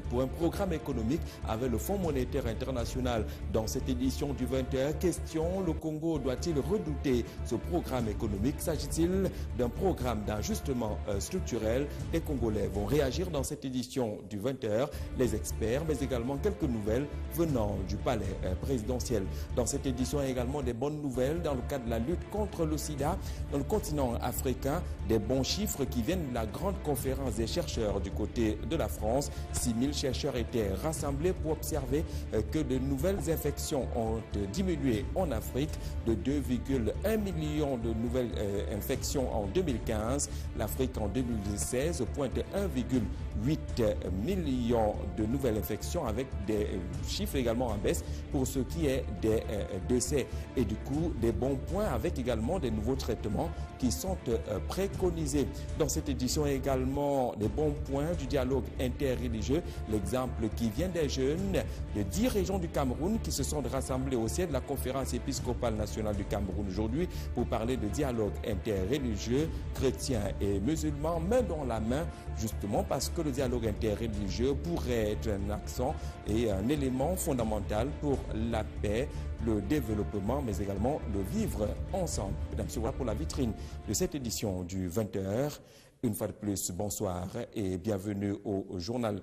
pour un programme économique avec le Fonds monétaire international. Dans cette édition du 20h, question, le Congo doit-il redouter ce programme économique? S'agit-il d'un programme d'ajustement structurel? Les Congolais vont réagir dans cette édition du 20h. Les experts, mais également quelques nouvelles venant du palais présidentiel. Dans cette édition, également des bonnes nouvelles dans le cadre de la lutte contre le sida. Dans le continent africain, des bons chiffres qui viennent de la grande conférence des chercheurs du côté de la France. 6000 chercheurs étaient rassemblés pour observer que de nouvelles infections ont diminué en Afrique de 2,1 millions de nouvelles infections en 2015. L'Afrique en 2016 pointe 1,8 millions de nouvelles infections avec des chiffres également en baisse pour ce qui est des décès. Et du coup, des bons points avec également des nouveaux traitements qui sont préconisés. Dans cette édition également, des bons points du dialogue interreligieux. L'exemple qui vient des jeunes de 10 régions du Cameroun qui se sont rassemblés au siège de la conférence épiscopale nationale du Cameroun aujourd'hui pour parler de dialogue interreligieux, chrétiens et musulmans, main dans la main, justement parce que le dialogue interreligieux pourrait être un accent et un élément fondamental pour la paix, le développement, mais également le vivre ensemble. Mesdames et messieurs, pour la vitrine de cette édition du 20h. Une fois de plus, bonsoir et bienvenue au journal.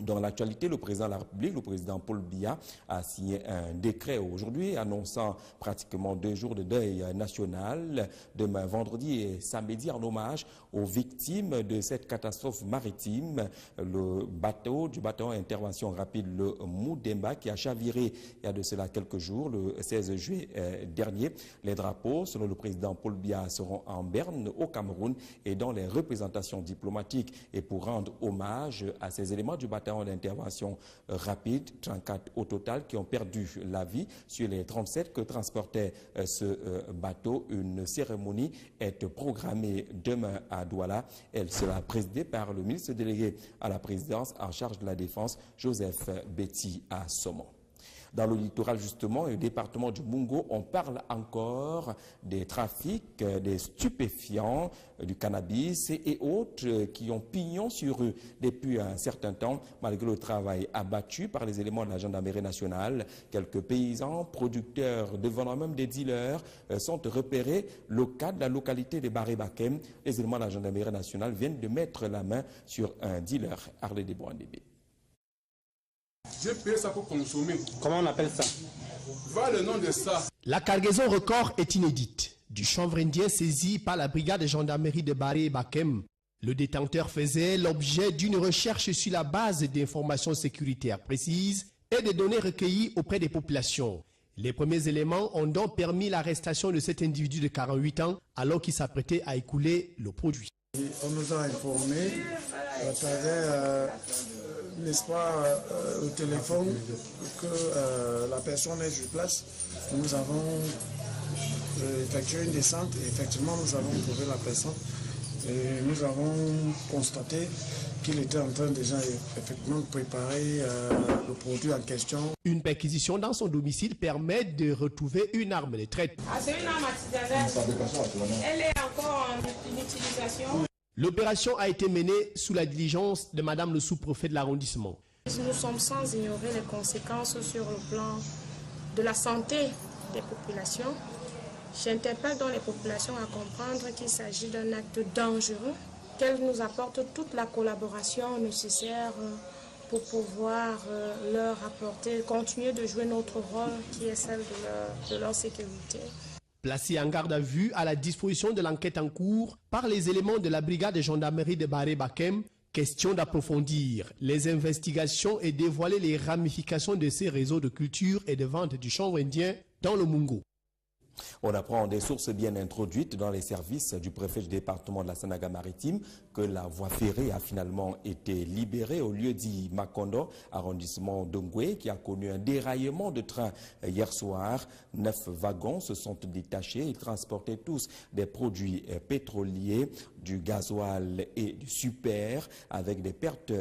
Dans l'actualité, le président de la République, le président Paul Biya, a signé un décret aujourd'hui annonçant pratiquement 2 jours de deuil national, demain vendredi et samedi, en hommage aux victimes de cette catastrophe maritime, le bateau du bataillon intervention rapide, le Moudemba, qui a chaviré il y a de cela quelques jours, le 16 juillet dernier. Les drapeaux, selon le président Paul Biya, seront en Berne, au Cameroun, et dans les représentations diplomatiques. Et pour rendre hommage à ces éléments du bataillon d'intervention rapide, 34 au total qui ont perdu la vie sur les 37 que transportait ce bateau. Une cérémonie est programmée demain à Douala. Elle sera présidée par le ministre délégué à la présidence en charge de la défense, Joseph Betty Assomo. Dans le littoral, justement, et le département du Mungo, on parle encore des trafics, des stupéfiants, du cannabis et autres qui ont pignon sur eux depuis un certain temps, malgré le travail abattu par les éléments de la gendarmerie nationale. Quelques paysans, producteurs, devenant même des dealers, sont repérés locaux de la localité de Baré-Bakem. Les éléments de la gendarmerie nationale viennent de mettre la main sur un dealer, Harley Desbois-Ndébé. J'ai payé ça pour consommer. Comment on appelle ça? Va le nom de ça. La cargaison record est inédite. Du chanvre indien saisi par la brigade de gendarmerie de Baré-Bakem. Le détenteur faisait l'objet d'une recherche sur la base d'informations sécuritaires précises et de données recueillies auprès des populations. Les premiers éléments ont donc permis l'arrestation de cet individu de 48 ans alors qu'il s'apprêtait à écouler le produit. On nous a informé à travers n'est-ce pas, au téléphone que la personne est sur place. Nous avons effectué une descente et effectivement nous avons trouvé la personne et nous avons constaté qu'il était en train déjà effectivement de préparer le produit en question. Une perquisition dans son domicile permet de retrouver une arme de traite. C'est une arme artisanale. Elle est encore en utilisation. L'opération a été menée sous la diligence de Madame le sous-préfet de l'arrondissement. Nous sommes sans ignorer les conséquences sur le plan de la santé des populations. J'interpelle donc les populations à comprendre qu'il s'agit d'un acte dangereux, qu'elles nous apportent toute la collaboration nécessaire pour pouvoir leur apporter, continuer de jouer notre rôle qui est celle de leur sécurité. Placé en garde à vue à la disposition de l'enquête en cours par les éléments de la brigade de gendarmerie de Baré-Bakem, question d'approfondir les investigations et dévoiler les ramifications de ces réseaux de culture et de vente du chanvre indien dans le Mungo. On apprend des sources bien introduites dans les services du préfet du département de la Sanaga-Maritime que la voie ferrée a finalement été libérée au lieu dit Makondo, arrondissement d'Ongwe, qui a connu un déraillement de train hier soir. 9 wagons se sont détachés. Ils transportaient tous des produits pétroliers, du gasoil et du super, avec des pertes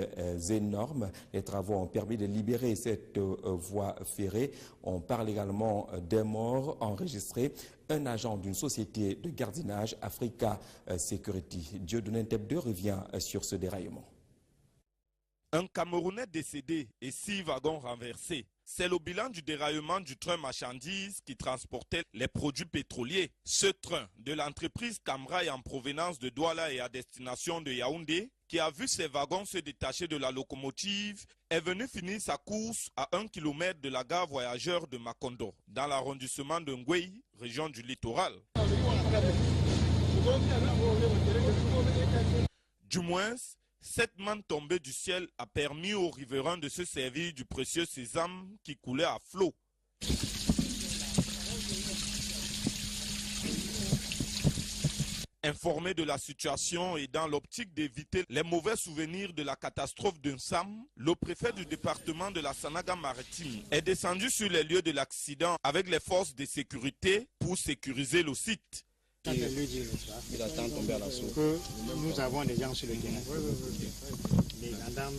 énormes. Les travaux ont permis de libérer cette voie ferrée. On parle également des morts enregistrés. Un agent d'une société de gardiennage, Africa Security, Dieudonné Ntebde, revient sur ce déraillement. Un Camerounais décédé et 6 wagons renversés. C'est le bilan du déraillement du train marchandises qui transportait les produits pétroliers. Ce train de l'entreprise Camrail en provenance de Douala et à destination de Yaoundé, qui a vu ses wagons se détacher de la locomotive, est venu finir sa course à 1 km de la gare voyageurs de Makondo, dans l'arrondissement de Ngwei, région du littoral. Du moins, cette manne tombée du ciel a permis aux riverains de se servir du précieux sésame qui coulait à flot. Informé de la situation et dans l'optique d'éviter les mauvais souvenirs de la catastrophe de Nsam, le préfet du département de la Sanaga-Maritime est descendu sur les lieux de l'accident avec les forces de sécurité pour sécuriser le site. Il attend de tomber à l'assaut. Nous avons des gens sur le terrain, les gendarmes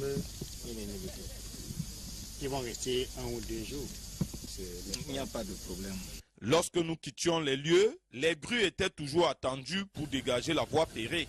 et les militaires, qui vont rester 1 ou 2 jours. Il n'y a pas de problème. Lorsque nous quittions les lieux, les grues étaient toujours attendues pour dégager la voie ferrée.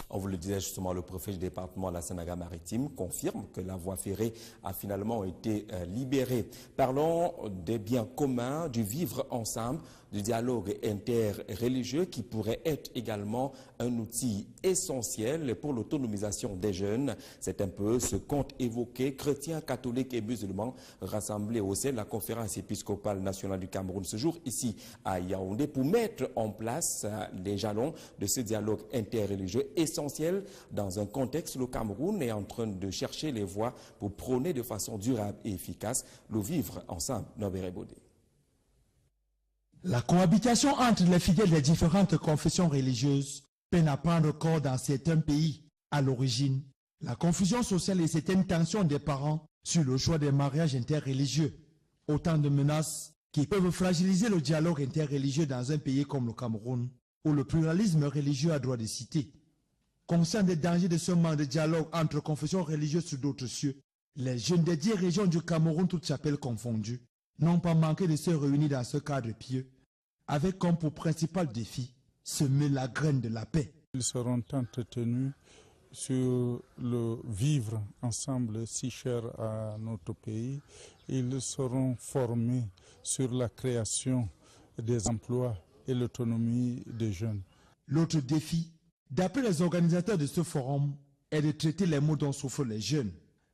On vous le disait justement, le préfet du département de la Sanaga-Maritime confirme que la voie ferrée a finalement été libérée. Parlons des biens communs, du vivre ensemble, du dialogue interreligieux qui pourrait être également un outil essentiel pour l'autonomisation des jeunes. C'est un peu ce qu'ont évoqué chrétiens, catholiques et musulmans rassemblés au sein de la conférence épiscopale nationale du Cameroun ce jour ici à Yaoundé pour mettre en place les jalons de ce dialogue interreligieux essentiel dans un contexte où le Cameroun est en train de chercher les voies pour prôner de façon durable et efficace le vivre ensemble. Nobéré Bodé. La cohabitation entre les fidèles des différentes confessions religieuses peine à prendre corps dans certains pays. À l'origine, la confusion sociale et certaines tensions des parents sur le choix des mariages interreligieux. Autant de menaces qui peuvent fragiliser le dialogue interreligieux dans un pays comme le Cameroun, où le pluralisme religieux a droit de citer. Conscients des dangers de ce manque de dialogue entre confessions religieuses sur d'autres cieux, les jeunes des 10 régions du Cameroun, toutes chapelles confondues, n'ont pas manqué de se réunir dans ce cadre pieux, avec comme pour principal défi semer la graine de la paix. Ils seront entretenus sur le vivre ensemble si cher à notre pays. Ils seront formés sur la création des emplois et l'autonomie des jeunes. L'autre défi, d'après les organisateurs de ce forum, est de traiter les maux dont souffrent les jeunes.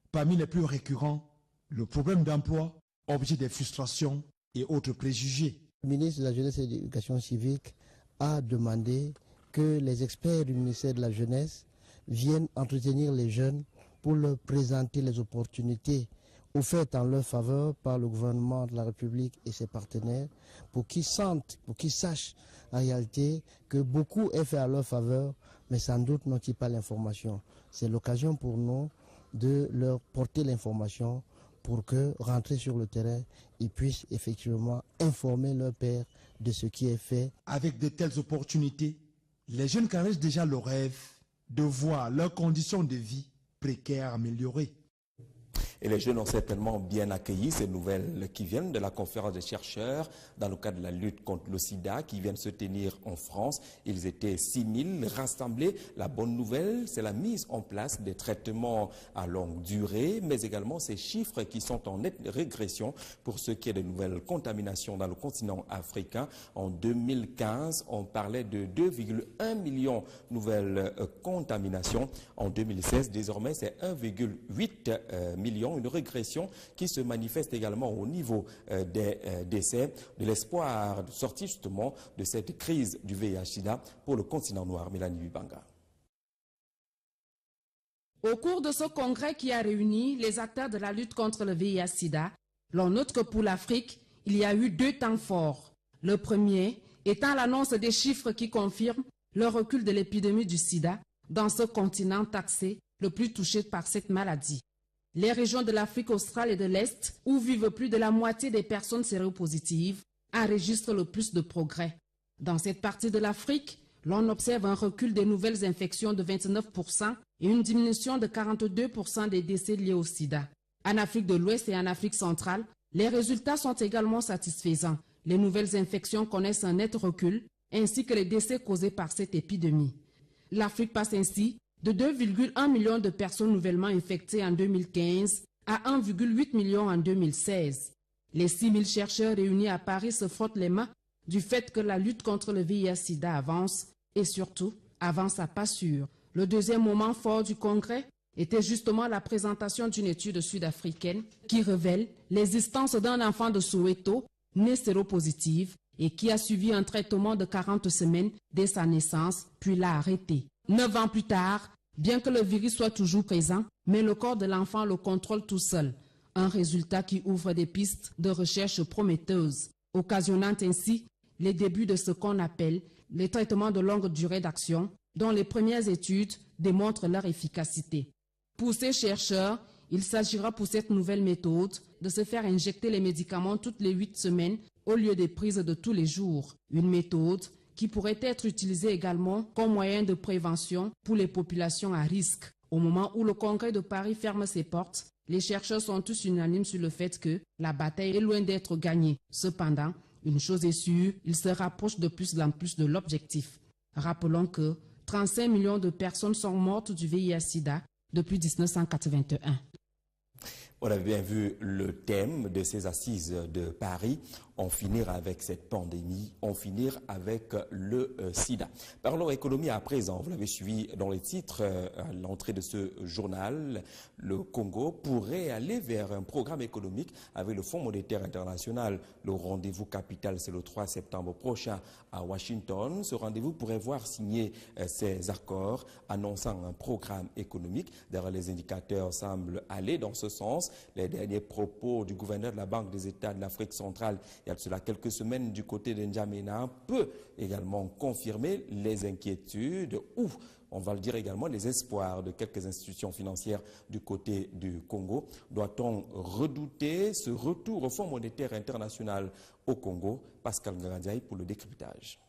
Parmi les plus récurrents, le problème d'emploi, objet des frustrations et autres préjugés. Le ministre de la Jeunesse et de l'Éducation civique a demandé que les experts du ministère de la Jeunesse viennent entretenir les jeunes pour leur présenter les opportunités offertes en leur faveur par le gouvernement de la République et ses partenaires, pour qu'ils sentent, pour qu'ils sachent en réalité que beaucoup est fait à leur faveur, mais sans doute n'ont-ils pas l'information. C'est l'occasion pour nous de leur porter l'information pour que, rentrés sur le terrain, ils puissent effectivement informer leur père de ce qui est fait. Avec de telles opportunités, les jeunes caressent déjà le rêve de voir leurs conditions de vie précaires améliorées. Et les jeunes ont certainement bien accueilli ces nouvelles qui viennent de la conférence des chercheurs dans le cadre de la lutte contre le sida qui vient de se tenir en France. Ils étaient 6000 rassemblés. La bonne nouvelle, c'est la mise en place des traitements à longue durée, mais également ces chiffres qui sont en nette régression pour ce qui est de nouvelles contaminations dans le continent africain. En 2015, on parlait de 2,1 millions de nouvelles contaminations. En 2016, désormais, c'est 1,8 million. Une régression qui se manifeste également au niveau des décès, de l'espoir de sortir justement de cette crise du VIH-Sida pour le continent noir. Mélanie Bibanga. Au cours de ce congrès qui a réuni les acteurs de la lutte contre le VIH-Sida, l'on note que pour l'Afrique, il y a eu 2 temps forts. Le premier étant l'annonce des chiffres qui confirment le recul de l'épidémie du sida dans ce continent taxé le plus touché par cette maladie. Les régions de l'Afrique australe et de l'Est, où vivent plus de la moitié des personnes séropositives, enregistrent le plus de progrès. Dans cette partie de l'Afrique, l'on observe un recul des nouvelles infections de 29% et une diminution de 42% des décès liés au sida. En Afrique de l'Ouest et en Afrique centrale, les résultats sont également satisfaisants. Les nouvelles infections connaissent un net recul, ainsi que les décès causés par cette épidémie. L'Afrique passe ainsi de 2,1 millions de personnes nouvellement infectées en 2015 à 1,8 million en 2016. Les 6 000 chercheurs réunis à Paris se frottent les mains du fait que la lutte contre le VIH-Sida avance et surtout avance à pas sûr. Le deuxième moment fort du congrès était justement la présentation d'une étude sud-africaine qui révèle l'existence d'un enfant de Soweto né séropositif et qui a suivi un traitement de 40 semaines dès sa naissance, puis l'a arrêté. 9 ans plus tard, bien que le virus soit toujours présent, mais le corps de l'enfant le contrôle tout seul. Un résultat qui ouvre des pistes de recherche prometteuses, occasionnant ainsi les débuts de ce qu'on appelle les traitements de longue durée d'action, dont les premières études démontrent leur efficacité. Pour ces chercheurs, il s'agira pour cette nouvelle méthode de se faire injecter les médicaments toutes les 8 semaines au lieu des prises de tous les jours. Une méthode qui pourrait être utilisée également comme moyen de prévention pour les populations à risque. Au moment où le Congrès de Paris ferme ses portes, les chercheurs sont tous unanimes sur le fait que la bataille est loin d'être gagnée. Cependant, une chose est sûre, ils se rapprochent de plus en plus de l'objectif. Rappelons que 35 millions de personnes sont mortes du VIH-Sida depuis 1981. On avait bien vu le thème de ces assises de Paris, en finir avec cette pandémie, en finir avec le sida. Parlons économie à présent. Vous l'avez suivi dans les titres à l'entrée de ce journal. Le Congo pourrait aller vers un programme économique avec le Fonds monétaire international. Le rendez-vous capital, c'est le 3 septembre prochain à Washington. Ce rendez-vous pourrait voir signer ces accords annonçant un programme économique. D'ailleurs, les indicateurs semblent aller dans ce sens. Les derniers propos du gouverneur de la Banque des États de l'Afrique centrale, il y a de cela quelques semaines du côté de N'Djamena, peut également confirmer les inquiétudes ou, on va le dire également, les espoirs de quelques institutions financières du côté du Congo. Doit-on redouter ce retour au Fonds monétaire international au Congo? Pascal Ngarandiaï pour le décryptage.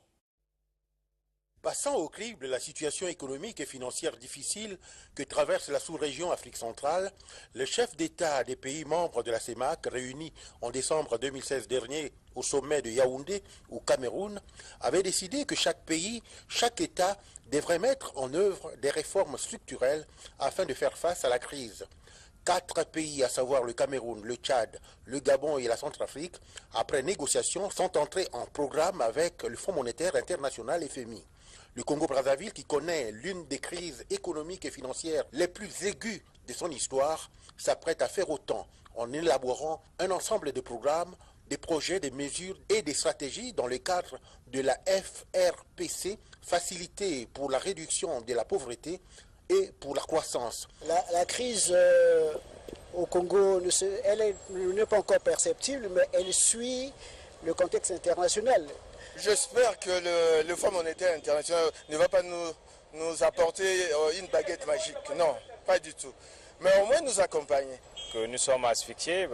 Passant au crible la situation économique et financière difficile que traverse la sous-région Afrique centrale, le chef d'État des pays membres de la CEMAC, réunis en décembre 2016 dernier au sommet de Yaoundé, au Cameroun, avait décidé que chaque pays, chaque État devrait mettre en œuvre des réformes structurelles afin de faire face à la crise. 4 pays, à savoir le Cameroun, le Tchad, le Gabon et la Centrafrique, après négociation, sont entrés en programme avec le Fonds monétaire international FMI. Le Congo-Brazzaville, qui connaît l'une des crises économiques et financières les plus aiguës de son histoire, s'apprête à faire autant en élaborant un ensemble de programmes, des projets, des mesures et des stratégies dans le cadre de la FRPC, Facilité pour la réduction de la pauvreté et pour la croissance. La crise au Congo, elle n'est pas encore perceptible, mais elle suit le contexte international. J'espère que le Fonds monétaire international ne va pas nous apporter une baguette magique. Non, pas du tout. Mais au moins nous accompagner. Que nous sommes asphyxiés,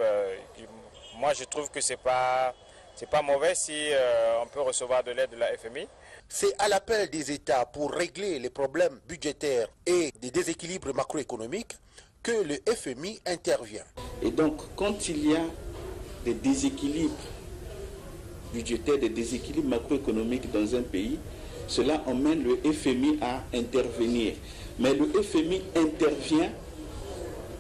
moi je trouve que c'est pas mauvais si on peut recevoir de l'aide de la FMI. C'est à l'appel des États pour régler les problèmes budgétaires et des déséquilibres macroéconomiques que le FMI intervient. Et donc, quand il y a des déséquilibres budgétaires, des déséquilibres macroéconomiques dans un pays, cela emmène le FMI à intervenir. Mais le FMI intervient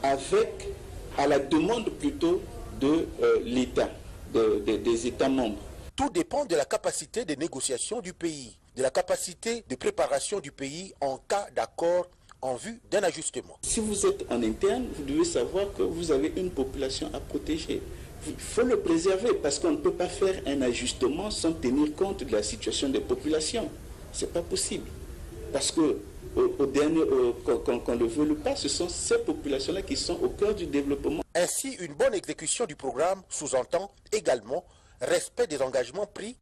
à la demande plutôt de l'État, des États membres. Tout dépend de la capacité de négociation du pays, de la capacité de préparation du pays en cas d'accord en vue d'un ajustement. Si vous êtes en interne, vous devez savoir que vous avez une population à protéger. Il faut le préserver parce qu'on ne peut pas faire un ajustement sans tenir compte de la situation des populations. Ce n'est pas possible. Parce que qu'on le veut pas, ce sont ces populations-là qui sont au cœur du développement. Ainsi, une bonne exécution du programme sous-entend également respect des engagements pris.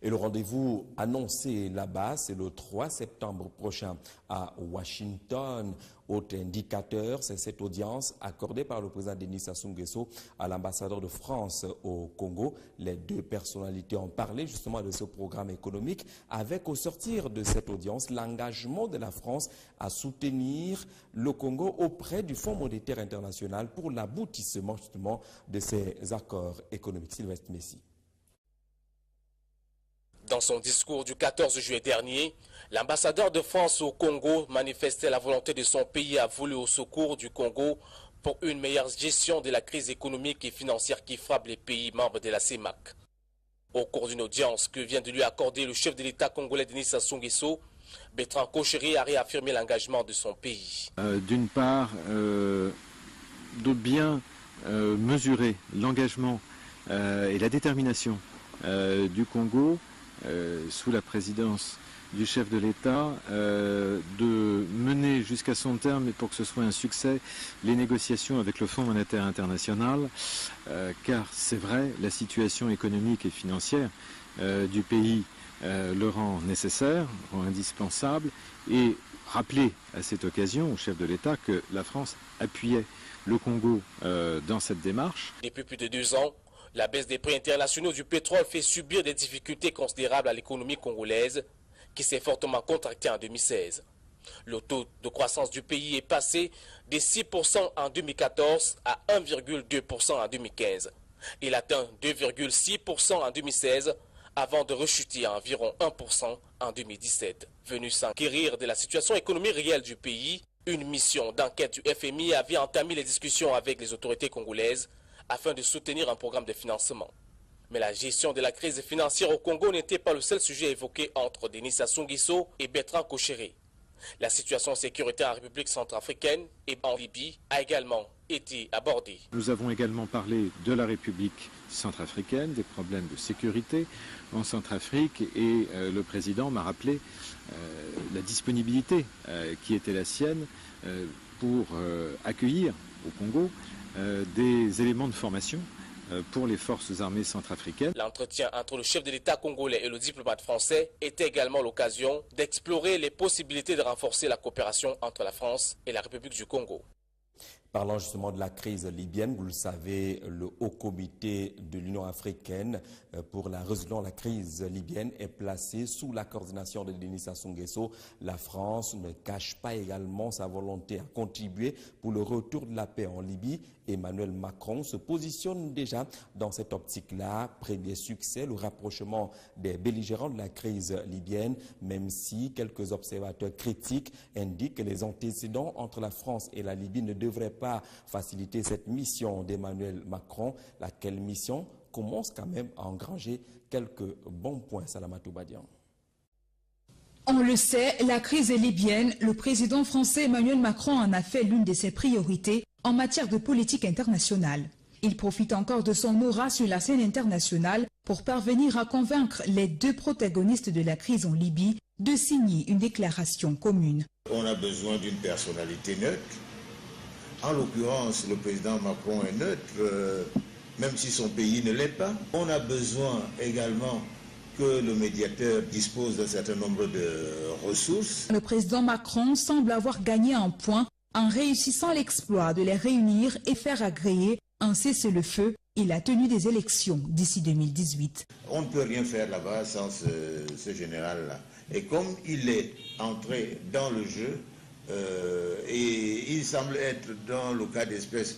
Et le rendez-vous annoncé là-bas, c'est le 3 septembre prochain à Washington. Autre indicateur, c'est cette audience accordée par le président Denis Sassou Nguesso à l'ambassadeur de France au Congo. Les deux personnalités ont parlé justement de ce programme économique avec, au sortir de cette audience, l'engagement de la France à soutenir le Congo auprès du Fonds monétaire international pour l'aboutissement justement de ces accords économiques. Sylvestre Messi. Dans son discours du 14 juillet dernier, l'ambassadeur de France au Congo manifestait la volonté de son pays à voler au secours du Congo pour une meilleure gestion de la crise économique et financière qui frappe les pays membres de la CEMAC. Au cours d'une audience que vient de lui accorder le chef de l'État congolais Denis Sassou Nguesso, Bertrand Kocheri a réaffirmé l'engagement de son pays. D'une part, de bien mesurer l'engagement et la détermination du Congo sous la présidence du chef de l'État de mener jusqu'à son terme, et pour que ce soit un succès, les négociations avec le Fonds monétaire international, car c'est vrai, la situation économique et financière du pays le rend nécessaire, rend indispensable, et rappeler à cette occasion au chef de l'État que la France appuyait le Congo dans cette démarche. Depuis plus de 2 ans, la baisse des prix internationaux du pétrole fait subir des difficultés considérables à l'économie congolaise, qui s'est fortement contractée en 2016. Le taux de croissance du pays est passé de 6% en 2014 à 1,2% en 2015. Il atteint 2,6% en 2016 avant de rechuter à environ 1% en 2017. Venu s'enquérir de la situation économique réelle du pays, une mission d'enquête du FMI avait entamé les discussions avec les autorités congolaises afin de soutenir un programme de financement. Mais la gestion de la crise financière au Congo n'était pas le seul sujet évoqué entre Denis Sassou Nguesso et Bertrand Kocheri. La situation sécuritaire en République centrafricaine et en Libye a également été abordée. Nous avons également parlé de la République centrafricaine, des problèmes de sécurité en Centrafrique, et le président m'a rappelé la disponibilité qui était la sienne pour accueillir au Congo des éléments de formation pour les forces armées centrafricaines. L'entretien entre le chef de l'État congolais et le diplomate français était également l'occasion d'explorer les possibilités de renforcer la coopération entre la France et la République du Congo. Parlant justement de la crise libyenne, vous le savez, le Haut Comité de l'Union africaine pour la résolution de la crise libyenne est placé sous la coordination de Denis Sassou Nguesso. La France ne cache pas également sa volonté à contribuer pour le retour de la paix en Libye. Emmanuel Macron se positionne déjà dans cette optique-là. Premier succès, le rapprochement des belligérants de la crise libyenne, même si quelques observateurs critiques indiquent que les antécédents entre la France et la Libye ne devraient pas faciliter cette mission d'Emmanuel Macron. Laquelle mission commence quand même à engranger quelques bons points. Salamatou Badian. On le sait, la crise libyenne, le président français Emmanuel Macron en a fait l'une de ses priorités en matière de politique internationale. Il profite encore de son aura sur la scène internationale pour parvenir à convaincre les 2 protagonistes de la crise en Libye de signer une déclaration commune. On a besoin d'une personnalité neutre. En l'occurrence, le président Macron est neutre, même si son pays ne l'est pas. On a besoin également que le médiateur dispose d'un certain nombre de ressources. Le président Macron semble avoir gagné un point en réussissant l'exploit de les réunir et faire agréer un cessez-le-feu et la tenue des élections d'ici 2018. On ne peut rien faire là-bas sans ce général-là. Et comme il est entré dans le jeu, et il semble être dans le cas d'espèce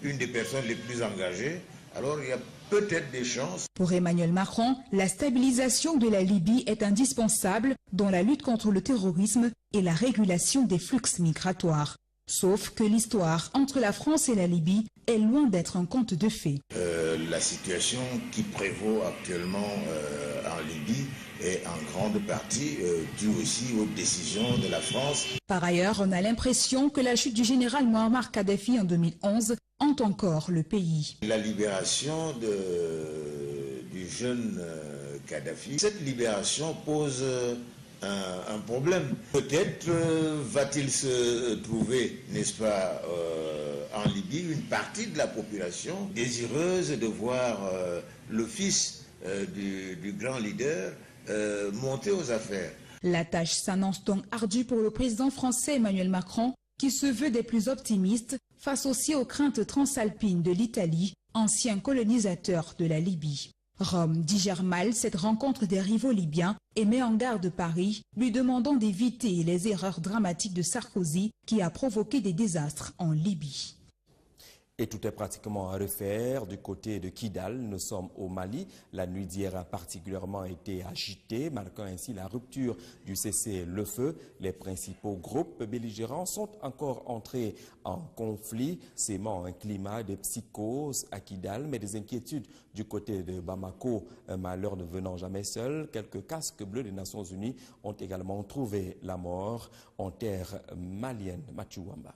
une des personnes les plus engagées, alors il y a peut-être des chances. Pour Emmanuel Macron, la stabilisation de la Libye est indispensable dans la lutte contre le terrorisme et la régulation des flux migratoires. Sauf que l'histoire entre la France et la Libye est loin d'être un conte de fées. La situation qui prévaut actuellement en Libye est en grande partie due aussi aux décisions de la France. Par ailleurs, on a l'impression que la chute du général Muammar Kadhafi en 2011 hante encore le pays. La libération du jeune Kadhafi, cette libération pose un problème. Peut-être va-t-il se trouver, n'est-ce pas, en Libye, une partie de la population désireuse de voir le fils du grand leader monter aux affaires. La tâche s'annonce donc ardue pour le président français Emmanuel Macron, qui se veut des plus optimistes face aussi aux craintes transalpines de l'Italie, ancien colonisateur de la Libye. Rome digère mal cette rencontre des rivaux libyens et met en garde Paris, lui demandant d'éviter les erreurs dramatiques de Sarkozy qui a provoqué des désastres en Libye. Et tout est pratiquement à refaire du côté de Kidal. Nous sommes au Mali. La nuit d'hier a particulièrement été agitée, marquant ainsi la rupture du cessez-le-feu. Les principaux groupes belligérants sont encore entrés en conflit, sémant un climat de psychose à Kidal, mais des inquiétudes du côté de Bamako. Un malheur ne venant jamais seul. Quelques casques bleus des Nations Unies ont également trouvé la mort en terre malienne. Machuamba.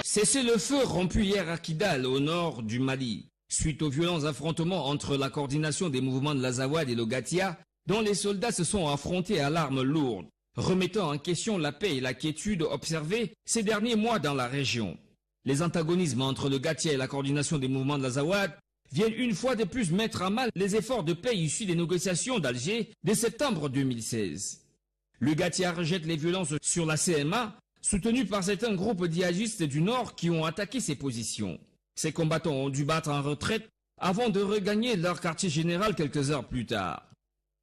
Cessez-le-feu rompu hier à Kidal, au nord du Mali, suite aux violents affrontements entre la coordination des mouvements de l'Azawad et le Gatia, dont les soldats se sont affrontés à l'arme lourde, remettant en question la paix et la quiétude observées ces derniers mois dans la région. Les antagonismes entre le Gatia et la coordination des mouvements de l'Azawad viennent une fois de plus mettre à mal les efforts de paix issus des négociations d'Alger de septembre 2016. Le Gatia rejette les violences sur la CMA, soutenu par certains groupes djihadistes du Nord qui ont attaqué ces positions. Ces combattants ont dû battre en retraite avant de regagner leur quartier général quelques heures plus tard.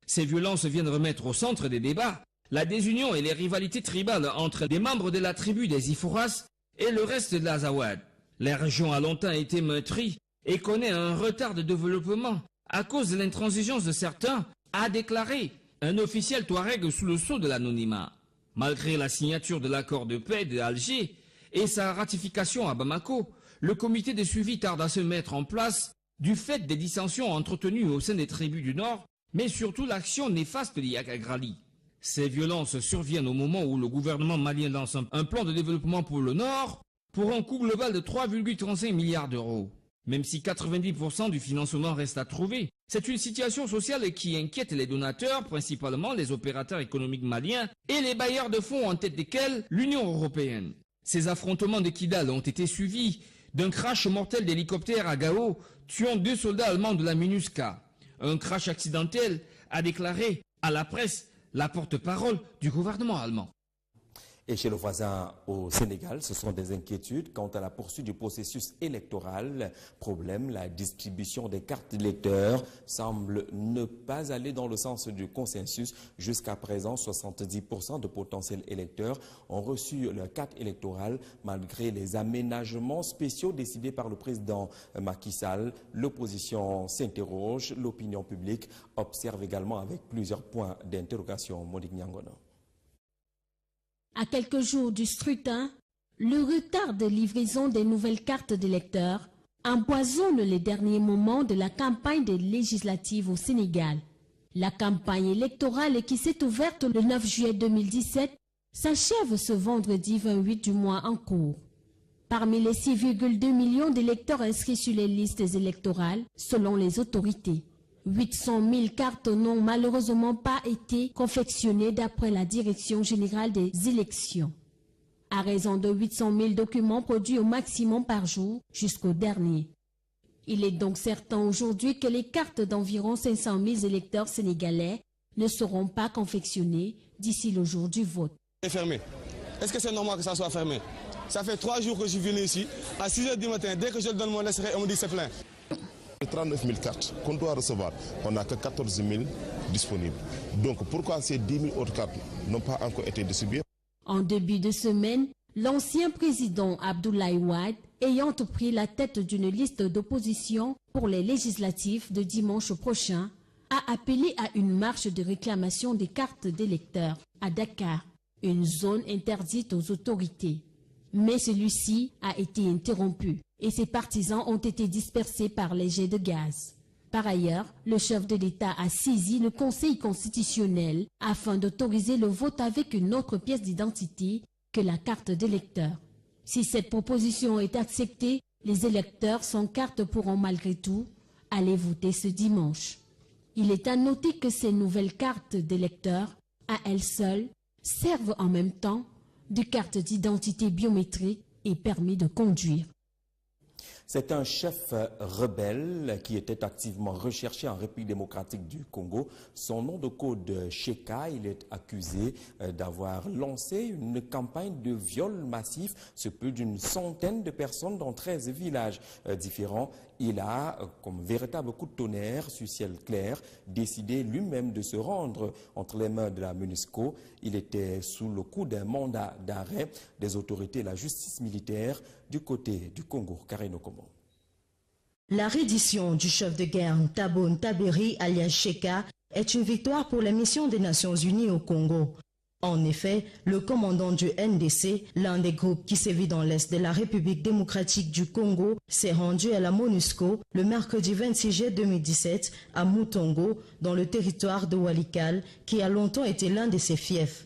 Ces violences viennent remettre au centre des débats la désunion et les rivalités tribales entre des membres de la tribu des Iforas et le reste de l'Azawad. La région a longtemps été meurtrie et connaît un retard de développement à cause de l'intransigeance de certains, a déclaré un officiel touareg sous le sceau de l'anonymat. Malgré la signature de l'accord de paix d'Alger et sa ratification à Bamako, le comité de suivi tarde à se mettre en place du fait des dissensions entretenues au sein des tribus du Nord, mais surtout l'action néfaste d'Yak Agrali. Ces violences surviennent au moment où le gouvernement malien lance un plan de développement pour le Nord pour un coût global de 3,35 milliards d'euros. Même si 90% du financement reste à trouver, c'est une situation sociale qui inquiète les donateurs, principalement les opérateurs économiques maliens et les bailleurs de fonds en tête desquels l'Union européenne. Ces affrontements de Kidal ont été suivis d'un crash mortel d'hélicoptère à Gao, tuant 2 soldats allemands de la MINUSCA. Un crash accidentel, a déclaré à la presse la porte-parole du gouvernement allemand. Et chez le voisin au Sénégal, ce sont des inquiétudes quant à la poursuite du processus électoral. Problème, la distribution des cartes d'électeurs semble ne pas aller dans le sens du consensus. Jusqu'à présent, 70% de potentiels électeurs ont reçu leur carte électorale malgré les aménagements spéciaux décidés par le président Macky Sall. L'opposition s'interroge, l'opinion publique observe également avec plusieurs points d'interrogation. Monique Nyangono. À quelques jours du scrutin, le retard de livraison des nouvelles cartes d'électeurs empoisonne les derniers moments de la campagne des législatives au Sénégal. La campagne électorale qui s'est ouverte le 9 juillet 2017 s'achève ce vendredi 28 du mois en cours. Parmi les 6,2 millions d'électeurs inscrits sur les listes électorales, selon les autorités, 800 000 cartes n'ont malheureusement pas été confectionnées d'après la Direction générale des élections. À raison de 800 000 documents produits au maximum par jour jusqu'au dernier. Il est donc certain aujourd'hui que les cartes d'environ 500 000 électeurs sénégalais ne seront pas confectionnées d'ici le jour du vote. C'est fermé. Est-ce que c'est normal que ça soit fermé? Ça fait 3 jours que je suis venu ici. À 6 h du matin, dès que je donne mon extrait, on me dit c'est plein. 39 000 cartes qu'on doit recevoir, on n'a que 14 000 disponibles. Donc pourquoi ces 10 000 autres cartes n'ont pas encore été distribuées? En début de semaine, l'ancien président Abdoulaye Wade, ayant pris la tête d'une liste d'opposition pour les législatives de dimanche prochain, a appelé à une marche de réclamation des cartes d'électeurs à Dakar, une zone interdite aux autorités. Mais celui-ci a été interrompu et ses partisans ont été dispersés par les jets de gaz. Par ailleurs, le chef de l'État a saisi le Conseil constitutionnel afin d'autoriser le vote avec une autre pièce d'identité que la carte d'électeur. Si cette proposition est acceptée, les électeurs sans carte pourront malgré tout aller voter ce dimanche. Il est à noter que ces nouvelles cartes d'électeurs, à elles seules, servent en même temps de carte d'identité biométrique et permis de conduire. C'est un chef rebelle qui était activement recherché en République démocratique du Congo. Son nom de code Cheka, il est accusé d'avoir lancé une campagne de viol massif sur plus d'une centaine de personnes dans 13 villages différents. Il a, comme véritable coup de tonnerre sur ciel clair, décidé lui-même de se rendre entre les mains de la MONUSCO. Il était sous le coup d'un mandat d'arrêt des autorités de la justice militaire du côté du Congo. Karine Okomo. La reddition du chef de guerre Thabo Ntaberi alias Cheka est une victoire pour la mission des Nations Unies au Congo. En effet, le commandant du NDC, l'un des groupes qui sévit dans l'est de la République démocratique du Congo, s'est rendu à la MONUSCO le mercredi 26 juillet 2017 à Moutongo, dans le territoire de Walikale, qui a longtemps été l'un de ses fiefs.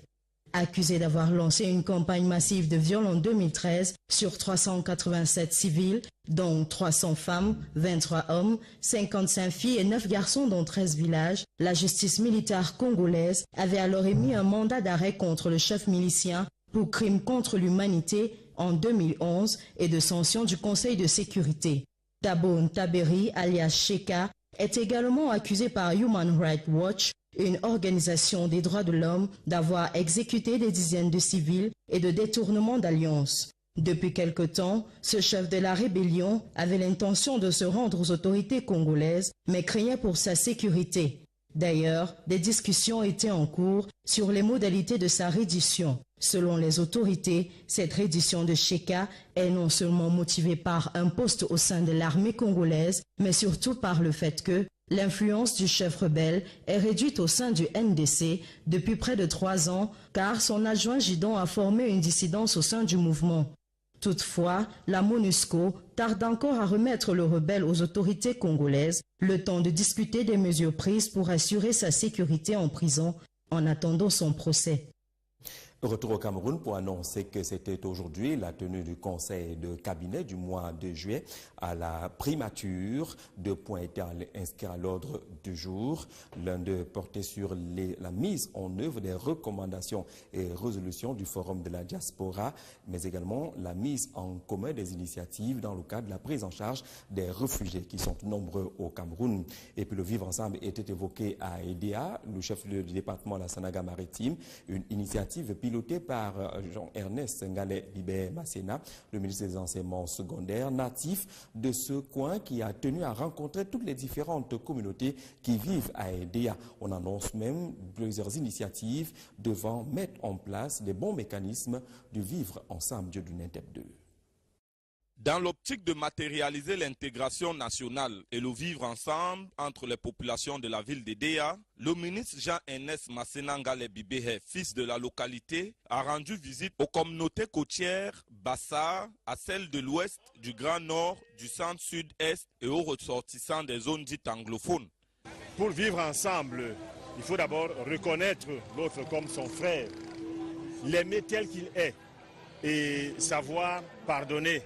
Accusé d'avoir lancé une campagne massive de viol en 2013 sur 387 civils, dont 300 femmes, 23 hommes, 55 filles et 9 garçons dans 13 villages, la justice militaire congolaise avait alors émis un mandat d'arrêt contre le chef milicien pour crimes contre l'humanité en 2011 et de sanction du Conseil de sécurité. Thabo Ntaberi, alias Cheka, est également accusé par Human Rights Watch, une organisation des droits de l'homme, d'avoir exécuté des dizaines de civils et de détournement d'alliances. Depuis quelque temps, ce chef de la rébellion avait l'intention de se rendre aux autorités congolaises, mais craignait pour sa sécurité. D'ailleurs, des discussions étaient en cours sur les modalités de sa reddition. Selon les autorités, cette reddition de Cheka est non seulement motivée par un poste au sein de l'armée congolaise, mais surtout par le fait que l'influence du chef rebelle est réduite au sein du NDC depuis près de 3 ans, car son adjoint Gidon a formé une dissidence au sein du mouvement. Toutefois, la MONUSCO tarde encore à remettre le rebelle aux autorités congolaises, le temps de discuter des mesures prises pour assurer sa sécurité en prison en attendant son procès. Retour au Cameroun pour annoncer que c'était aujourd'hui la tenue du conseil de cabinet du mois de juillet à la primature. 2 points étaient inscrits à l'ordre du jour. L'un d'eux portait sur la mise en œuvre des recommandations et résolutions du Forum de la diaspora, mais également la mise en commun des initiatives dans le cadre de la prise en charge des réfugiés qui sont nombreux au Cameroun. Et puis le vivre ensemble était évoqué à EDA, le chef du département de la Sanaga maritime, une initiative piloté par Jean-Ernest Ngale-Bibé-Masséna, le ministre des Enseignements secondaires, natif de ce coin qui a tenu à rencontrer toutes les différentes communautés qui vivent à EDA. On annonce même plusieurs initiatives devant mettre en place des bons mécanismes du vivre ensemble Dieu du NENTEP 2. Dans l'optique de matérialiser l'intégration nationale et le vivre ensemble entre les populations de la ville d'Edea, le ministre Jean-Ernest Masséna Ngale-Bibé, fils de la localité, a rendu visite aux communautés côtières Bassa, à celles de l'ouest, du Grand Nord, du centre sud-est et aux ressortissants des zones dites anglophones. Pour vivre ensemble, il faut d'abord reconnaître l'autre comme son frère, l'aimer tel qu'il est et savoir pardonner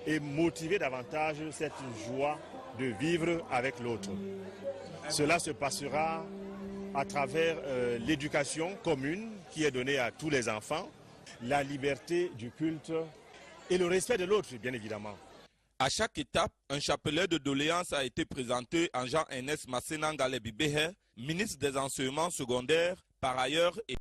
et motiver davantage cette joie de vivre avec l'autre. Cela se passera à travers l'éducation commune qui est donnée à tous les enfants, la liberté du culte et le respect de l'autre, bien évidemment. À chaque étape, un chapelet de doléances a été présenté à Jean-Ernest Masséna Ngale-Bibé, ministre des Enseignements secondaires, par ailleurs, et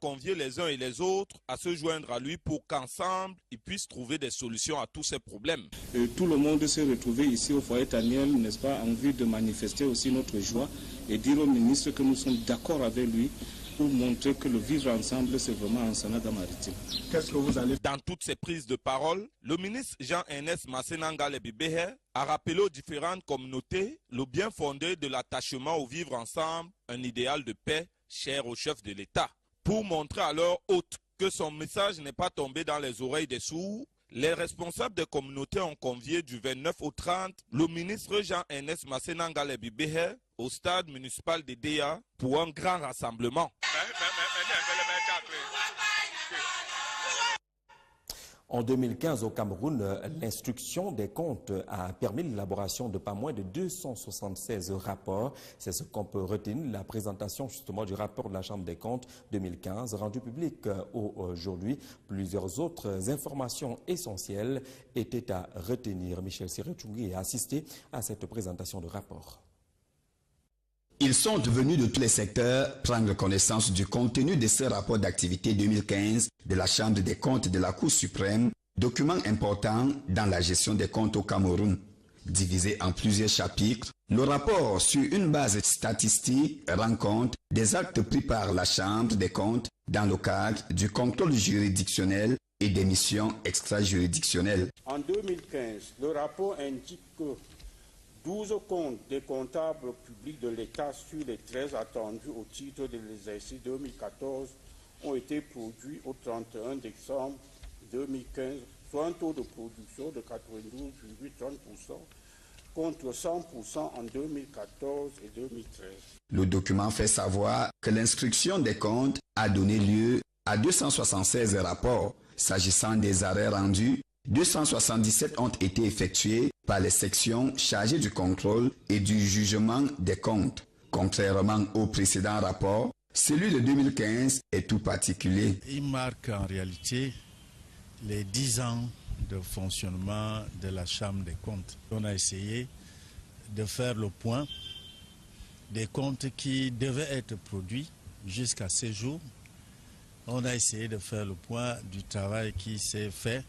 convier les uns et les autres à se joindre à lui pour qu'ensemble, ils puissent trouver des solutions à tous ces problèmes. Tout le monde s'est retrouvé ici au foyer Daniel, n'est-ce pas, en vue de manifester aussi notre joie et dire au ministre que nous sommes d'accord avec lui pour montrer que le vivre ensemble, c'est vraiment en Sanaga maritime. Qu'est-ce que vous allez... Dans toutes ces prises de parole, le ministre Jean-Ernest Masséna Ngale-Bibé a rappelé aux différentes communautés le bien fondé de l'attachement au vivre ensemble, un idéal de paix cher au chef de l'État. Pour montrer à leur hôte que son message n'est pas tombé dans les oreilles des sourds, les responsables des communautés ont convié du 29 au 30 le ministre Jean-Ernest Masséna Ngale-Bibé au stade municipal d'Edea pour un grand rassemblement. En 2015, au Cameroun, l'instruction des comptes a permis l'élaboration de pas moins de 276 rapports. C'est ce qu'on peut retenir, la présentation justement du rapport de la Chambre des comptes 2015 rendu public aujourd'hui. Plusieurs autres informations essentielles étaient à retenir. Michel Siré-Tchoungui a assisté à cette présentation de rapport. Ils sont devenus de tous les secteurs prendre connaissance du contenu de ce rapport d'activité 2015 de la Chambre des comptes de la Cour suprême, document important dans la gestion des comptes au Cameroun. Divisé en plusieurs chapitres, le rapport sur une base statistique rend compte des actes pris par la Chambre des comptes dans le cadre du contrôle juridictionnel et des missions extrajuridictionnelles. En 2015, le rapport indique que 12 comptes des comptables publics de l'État sur les 13 attendus au titre de l'exercice 2014 ont été produits au 31 décembre 2015, soit un taux de production de 92,30% contre 100% en 2014 et 2013. Le document fait savoir que l'instruction des comptes a donné lieu à 276 rapports. S'agissant des arrêts rendus, 277 ont été effectués par les sections chargées du contrôle et du jugement des comptes. Contrairement au précédent rapport, celui de 2015 est tout particulier. Il marque en réalité les 10 ans de fonctionnement de la Chambre des comptes. On a essayé de faire le point des comptes qui devaient être produits jusqu'à ces jours. On a essayé de faire le point du travail qui s'est fait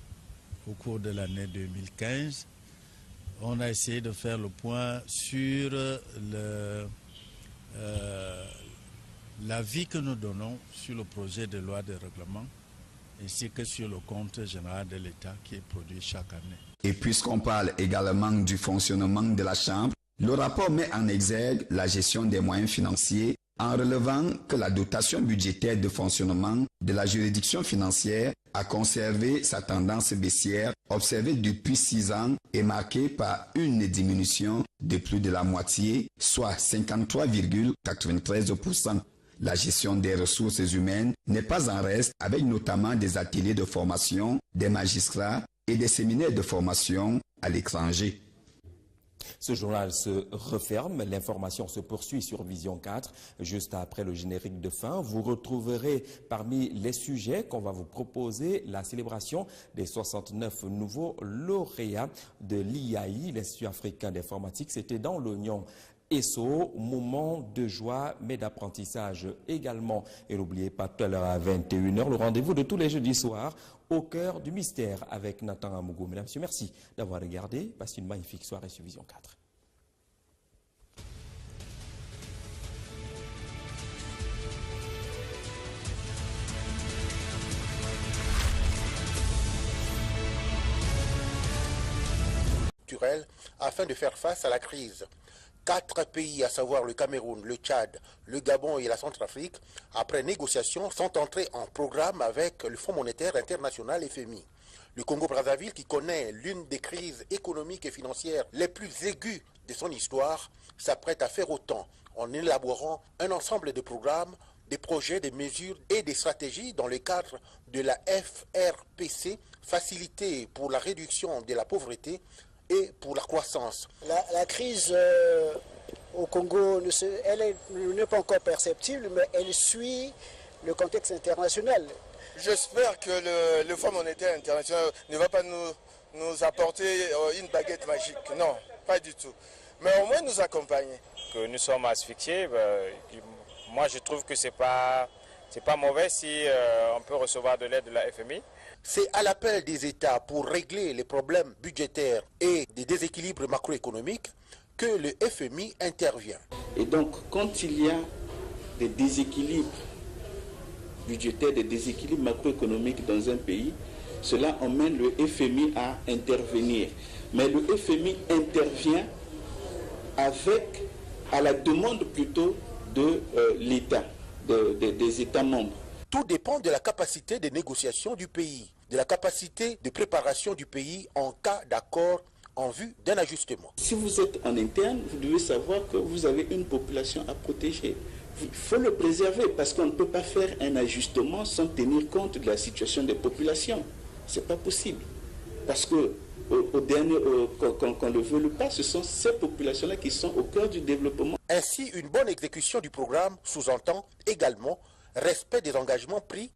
au cours de l'année 2015. On a essayé de faire le point sur l'avis que nous donnons sur le projet de loi de règlement ainsi que sur le compte général de l'État qui est produit chaque année. Et puisqu'on parle également du fonctionnement de la Chambre, le rapport met en exergue la gestion des moyens financiers en relevant que la dotation budgétaire de fonctionnement de la juridiction financière a conservé sa tendance baissière observée depuis 6 ans et marquée par une diminution de plus de la moitié, soit 53,93%. La gestion des ressources humaines n'est pas en reste, avec notamment des ateliers de formation, des magistrats et des séminaires de formation à l'étranger. Ce journal se referme, l'information se poursuit sur Vision 4. Juste après le générique de fin, vous retrouverez parmi les sujets qu'on va vous proposer la célébration des 69 nouveaux lauréats de l'IAI, l'Institut africain d'informatique. C'était dans l'Oignon. ESSO, moment de joie mais d'apprentissage également. Et n'oubliez pas tout à l'heure à 21h, le rendez-vous de tous les jeudis soirs au cœur du mystère avec Nathan Amougou. Mesdames et messieurs, merci d'avoir regardé. Passez une magnifique soirée sur Vision 4. Afin de faire face à la crise. 4 pays, à savoir le Cameroun, le Tchad, le Gabon et la Centrafrique, après négociation, sont entrés en programme avec le Fonds monétaire international FMI. Le Congo-Brazzaville, qui connaît l'une des crises économiques et financières les plus aiguës de son histoire, s'apprête à faire autant en élaborant un ensemble de programmes, des projets, des mesures et des stratégies dans le cadre de la FRPC, Facilité pour la réduction de la pauvreté et pour la croissance. La crise au Congo, elle n'est pas encore perceptible, mais elle suit le contexte international. J'espère que le Fonds monétaire international ne va pas nous apporter une baguette magique. Non, pas du tout. Mais au moins nous accompagner. Que nous sommes asphyxiés, moi je trouve que c'est pas mauvais si on peut recevoir de l'aide de la FMI. C'est à l'appel des États pour régler les problèmes budgétaires et des déséquilibres macroéconomiques que le FMI intervient. Et donc, quand il y a des déséquilibres budgétaires, des déséquilibres macroéconomiques dans un pays, cela emmène le FMI à intervenir. Mais le FMI intervient à la demande plutôt de l'État, des États membres. Tout dépend de la capacité de négociation du pays, de la capacité de préparation du pays en cas d'accord en vue d'un ajustement. Si vous êtes en interne, vous devez savoir que vous avez une population à protéger. Il faut le préserver parce qu'on ne peut pas faire un ajustement sans tenir compte de la situation des populations. C'est pas possible. Parce que au dernier, qu'on le veut pas, ce sont ces populations-là qui sont au cœur du développement. Ainsi, une bonne exécution du programme sous-entend également respect des engagements pris.